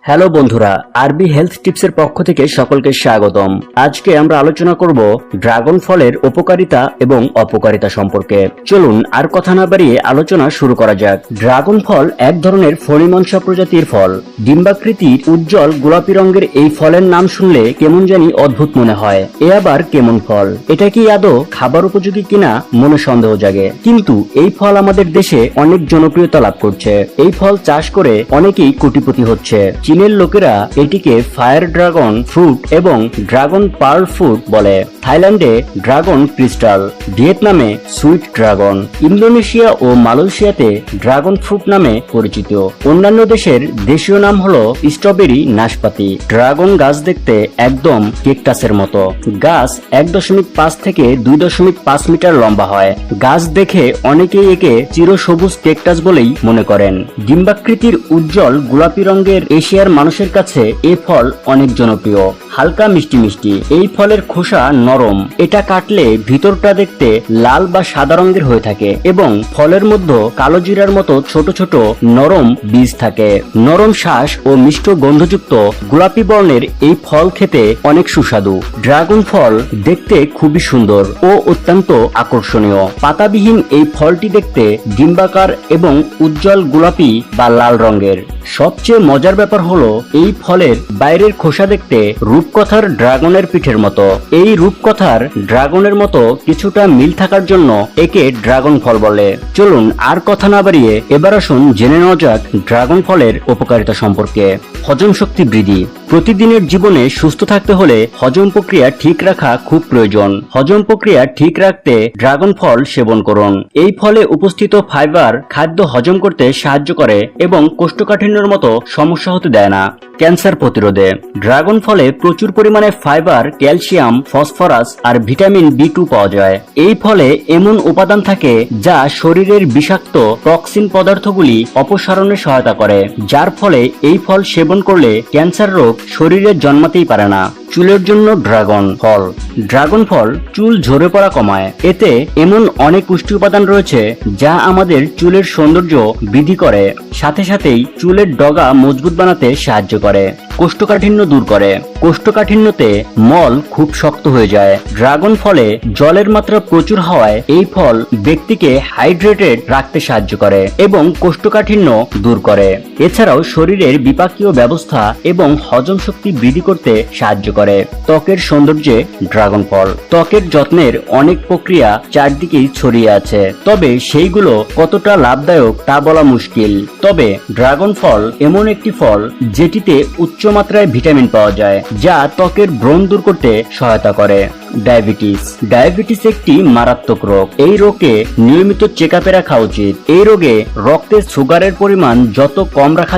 Hello বন্ধুরা, আরবি health টিপসের পক্ষ থেকে সকলকে স্বাগতম। আজকে আমরা আলোচনা করব ড্রাগন ফলের উপকারিতা এবং অপকারিতা সম্পর্কে। চলুন আর কথা না বাড়িয়ে আলোচনা শুরু করা যাক। ড্রাগন ফল এক ধরনের ফণিমনসা প্রজাতির ফল। ডিম্বাকৃতির উজ্জ্বল গোলাপি রঙের এই ফলের নাম শুনলে কেমন জানি অদ্ভুত মনে হয়। এ আবার কেমন ফল? এটা কি আদৌ খাবার উপযোগী কিনা মনে সন্দেহ জাগে। কিন্তু এই ফল আমাদের দেশে অনেক জনপ্রিয়তা লাভ করছে। এই ফল চাষ করে অনেকেই কোটিপতি হচ্ছে। চীনের লোকেরা এটিকে ফায়ার ড্রাগন ফ্রুট এবং ড্রাগন পার্ল ফ্রুট বলে। থাইল্যান্ডে ড্রাগন ক্রিস্টাল, ভিয়েতনামে সুইট ড্রাগন, ইন্দোনেশিয়া ও মালয়েশিয়াতে ড্রাগন ফ্রুট নামে পরিচিত। অন্যান্য দেশের দেশীয় নাম হলো স্ট্রবেরি নাশপাতি। ড্রাগন গাছ দেখতে একদম কেকটাসের মতো। গাছ 1.5 থেকে 2.5 মিটার লম্বা হয়। গাছ দেখে অনেকেই একে চিরসবুজ কেকটাস বলেই মনে করেন। ডিম্বাকৃতির উজ্জ্বল গোলাপি রঙের এশিয়ার মানুষের কাছে এ ফল অনেক জনপ্রিয়। হালকা মিষ্টি মিষ্টি এই ফলের খোসা নরম। এটা কাটলে ভিতরটা দেখতে লাল বা সাদা রঙের হয়ে থাকে এবং ফলের মধ্যে কালো জিরার মতো ছোট ছোট নরম বীজ থাকে। নরম শ্বাস ও মিষ্ট গন্ধযুক্ত গোলাপি বর্ণের এই ফল খেতে অনেক সুস্বাদু। ড্রাগন ফল দেখতে খুবই সুন্দর ও অত্যন্ত আকর্ষণীয়। পাতাবিহীন এই ফলটি দেখতে ডিম্বাকার এবং উজ্জ্বল গোলাপি বা লাল রঙের। সবচেয়ে মজার ব্যাপার হলো এই ফলের বাইরের খোসা দেখতে রূপকথার ড্রাগনের পিঠের মতো। এই রূপকথার ড্রাগনের মতো কিছুটা মিল থাকার জন্য একে ড্রাগন ফল বলে। চলুন আর কথা না বাড়িয়ে এবার আসুন জেনে নেওয়া যাক ড্রাগন ফলের উপকারিতা সম্পর্কে। হজম শক্তি বৃদ্ধি। প্রতিদিনের জীবনে সুস্থ থাকতে হলে হজম প্রক্রিয়া ঠিক রাখা খুব প্রয়োজন। হজম প্রক্রিয়া ঠিক রাখতে ড্রাগন ফল সেবন করুন। এই ফলে উপস্থিত ফাইবার খাদ্য হজম করতে সাহায্য করে এবং কোষ্ঠকাঠিন্যের মতো সমস্যা হতে দেয় না। ক্যান্সার প্রতিরোধে ড্রাগন ফলে প্রচুর পরিমাণে ফাইবার, ক্যালসিয়াম, ফসফরাস আর ভিটামিন B2 পাওয়া যায়। এই ফলে এমন উপাদান থাকে যা শরীরের বিষাক্ত টক্সিন পদার্থগুলি অপসারণে সহায়তা করে, যার ফলে এই ফল সেবন করলে ক্যান্সার রোগ শরীরে জন্মাতেই পারে না। চুলের জন্য ড্রাগন ফল। ড্রাগন ফল চুল ঝরে পড়া কমায়। এতে এমন অনেক পুষ্টি উপাদান রয়েছে যা আমাদের চুলের সৌন্দর্য বৃদ্ধি করে, সাথে সাথেই চুলের ডগা মজবুত বানাতে সাহায্য করে। কোষ্ঠকাঠিন্য দূর করে। কোষ্ঠকাঠিন্যতে মল খুব শক্ত হয়ে যায়। ড্রাগন ফলে জলের মাত্রা প্রচুর হওয়ায় এই ফল ব্যক্তিকে হাইড্রেটেড রাখতে সাহায্য করে এবং কোষ্ঠকাঠিন্য দূর করে। এছাড়াও শরীরের বিপাকীয় ব্যবস্থা এবং হজম শক্তি বৃদ্ধি করতে সাহায্য করে। ত্বকের সৌন্দর্যে ড্রাগন ফল। ত্বকের যত্নের অনেক প্রক্রিয়া চারদিকেই ছড়িয়ে আছে, তবে সেইগুলো কতটা লাভদায়ক তা বলা মুশকিল। তবে ড্রাগন ফল এমন একটি ফল যেটিতে উচ্চমাত্রায় ভিটামিন পাওয়া যায়, যা ত্বকের ব্রণ দূর করতে সহায়তা করে। ডায়াবেটিস একটি মারাত্মক রোগ। এই রোগে নিয়মিত চেকআপে রাখা উচিত। এই রোগে রক্তে সুগারের পরিমাণ যত কম রাখা